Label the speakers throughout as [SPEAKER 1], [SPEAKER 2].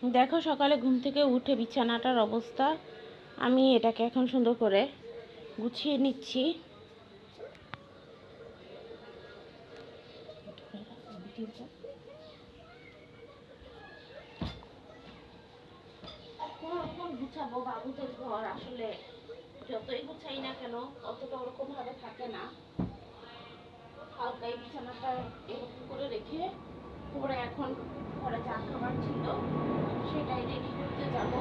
[SPEAKER 1] দেখো সকালে ঘুম থেকে উঠে বিছানাটার অবস্থা। আমি এটাকে এখন সুন্দর করে গুছিয়ে নিচ্ছি। গুছাবো বাবুদের ঘর, আসলে যতই গুছাই না কেন অতটা ওরকম ভাবে থাকে না। হালকাই বিছানাটা এরকম করে রেখে পরে এখন ঘরে যা খাবার ছিল সেটাই রেডি করতে যাবো।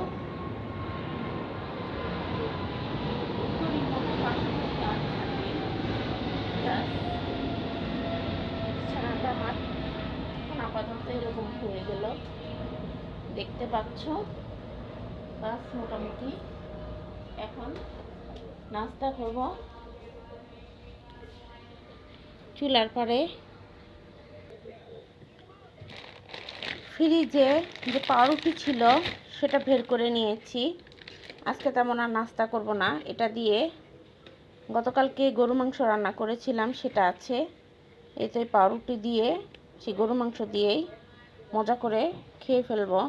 [SPEAKER 1] বিছানাটা আমার এখন আপাতত এরকম হয়ে গেল, দেখতে পাচ্ছ। বাস মোটামুটি এখন নাস্তা করব। চুলার পরে ফ্রিজে যে পাউরুটি ছিল সেটা বের করে নিয়েছি। আজকে তেমন আর নাস্তা করব না, এটা দিয়ে গতকালকে গরু মাংস রান্না করেছিলাম সেটা আছে। এতে পাউরুটি দিয়ে সেই গরু মাংস দিয়েই মজা করে খেয়ে ফেলবো।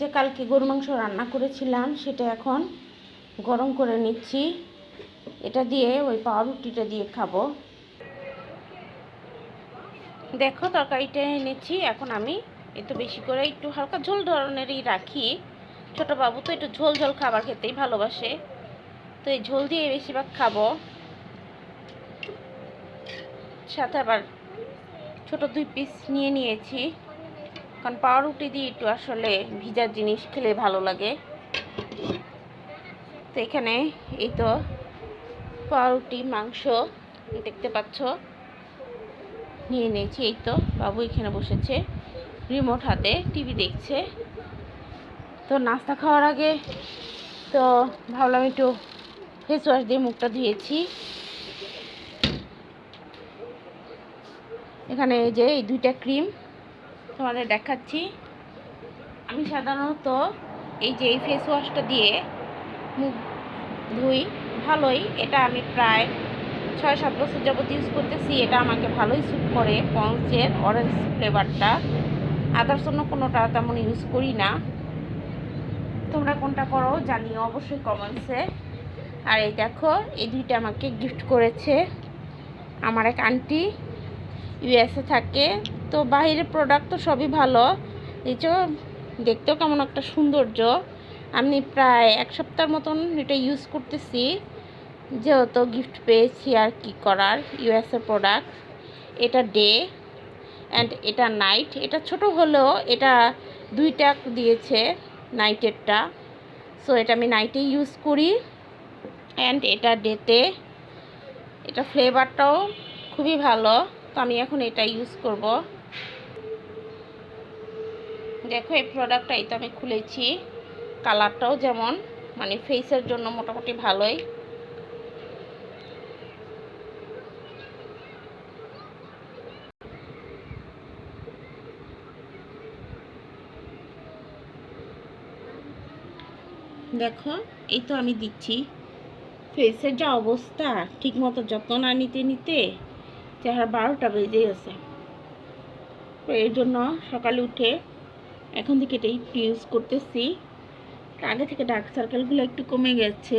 [SPEAKER 1] যে কালকে গরু মাংস রান্না করেছিলাম সেটা এখন গরম করে নিচ্ছি। এটা দিয়ে ওই পাউরুটিটা দিয়ে খাবো। দেখো তরকারিটা এনেছি, এখন আমি একটু বেশি করে একটু হালকা ঝোল ধরনেরই রাখি। ছোট বাবু তো একটু ঝোল ঝোল খাবার খেতেই ভালোবাসে, তো এই ঝোল দিয়ে বেশিরভাগ খাবো। সাথে আবার ছোট 2 পিস নিয়ে নিয়েছি, কারণ পাউরুটি দিয়ে একটু আসলে ভিজার জিনিস খেলে ভালো লাগে। তো এখানে এই তো পাউরুটি মাংস দেখতে পাচ্ছ নিয়ে নিয়েছি। এই তো বাবু এখানে বসেছে রিমোট হাতে টিভি দেখছে। তো নাস্তা খাওয়ার আগে তো ভাবলাম একটু ফেস ওয়াশ দিয়ে মুখটা ধুয়েছি। এখানে এই যে এই 2টা ক্রিম তোমাদের দেখাচ্ছি। আমি সাধারণত এই যে এই ফেস ওয়াশটা দিয়ে মুখ ধুই, ভালোই। এটা আমি প্রায় 6-7 বছর যাবত ইউজ করতেছি। এটা আমাকে ভালোই স্যুট করে। পন্সের অরেঞ্জ ফ্লেভারটা, আদার্স অন্য কোনোটা তেমন ইউজ করি না। তোমরা কোনটা করো জানিও অবশ্যই কমেন্টসে। আর এই দেখো এই 2টা আমাকে গিফট করেছে আমার এক আন্টি, ইউএসএ থাকে। তো বাইরের প্রোডাক্ট তো সবই ভালো, এই যে দেখতেও কেমন একটা সৌন্দর্য। আমি প্রায় 1 সপ্তাহের মতন এটা ইউজ করতেছি, যেহেতু গিফট পেয়েছি আর কি করার। ইউএসএ প্রোডাক্ট, এটা ডে অ্যান্ড এটা নাইট। এটা ছোট হলেও এটা 2টা দিয়েছে নাইটেরটা। সো এটা আমি নাইটে ইউজ করি অ্যান্ড এটা ডেতে। এটা ফ্লেভারটাও খুবই ভালো, তো আমি এখন এটা ইউজ করব। দেখো এই প্রোডাক্টটাই তো আমি খুলেছি, কালারটাও যেমন মানে ফেসের জন্য মোটামুটি ভালোই। দেখো এই তো আমি দিচ্ছি। ফেসের যা অবস্থা, ঠিক মতো যত্ন না নিতে নিতে চেহারা 12টা বেজে গেছে। তো এর জন্য সকালে উঠে এখন থেকে এটাই ইউজ করতেছি। আগে থেকে ডার্ক সার্কেলগুলো একটু কমে গেছে,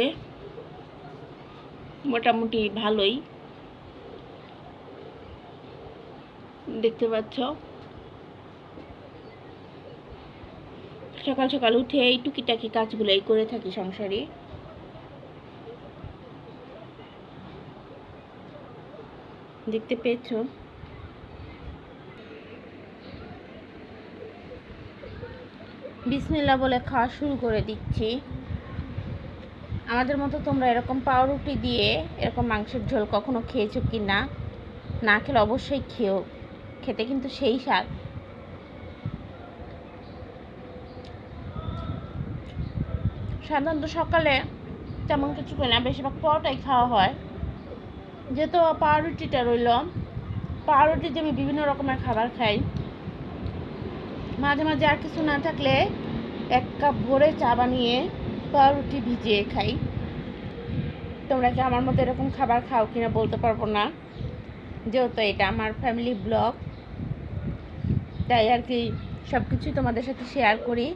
[SPEAKER 1] মোটামুটি ভালোই দেখতে পাচ্ছ। সকাল সকাল উঠে এই টুকিটাকি কাজগুলোই করে থাকি সংসারে। দেখতে পেয়েছ। বিসমিল্লাহ বলে খাওয়া শুরু করে দিচ্ছি। আমাদের মতো তোমরা এরকম পাউরুটি দিয়ে এরকম মাংসের ঝোল কখনো খেয়েছো কি না? না খেলে অবশ্যই খেও, খেতে কিন্তু সেই স্বাদ। সাধারণত সকালে তেমন কিছু করি না, বেশিরভাগ পরোটাই খাওয়া হয়। যেহেতু পাউরুটিটা রইল, পাউরুটি দিয়ে আমি বিভিন্ন রকমের খাবার খাই। মাঝে মাঝে আর কিছু না থাকলে 1 কাপ ভরে চা বানিয়ে পাউরুটি ভিজিয়ে খাই। তোমরা কি আমার মতো এরকম খাবার খাও কিনা বলতে পারবো না, যেহেতু এটা আমার ফ্যামিলি ব্লগ, তাই আর কি সব কিছুই তোমাদের সাথে শেয়ার করি।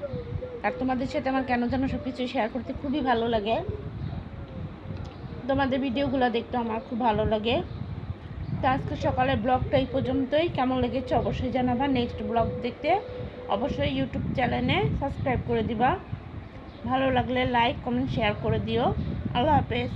[SPEAKER 1] আর তোমাদের সাথে আমার কেন যেন সব কিছু শেয়ার করতে খুবই ভালো লাগে। তোমাদের ভিডিওগুলো দেখতে আমার খুব ভালো লাগে। তো আজকে সকালের ব্লগটা এই পর্যন্তই। কেমন লেগেছে অবশ্যই জানাবা। নেক্সট ব্লগ দেখতে অবশ্যই ইউটিউব চ্যানেলে সাবস্ক্রাইব করে দিবা। ভালো লাগলে লাইক কমেন্ট শেয়ার করে দিও। আল্লাহ হাফেজ।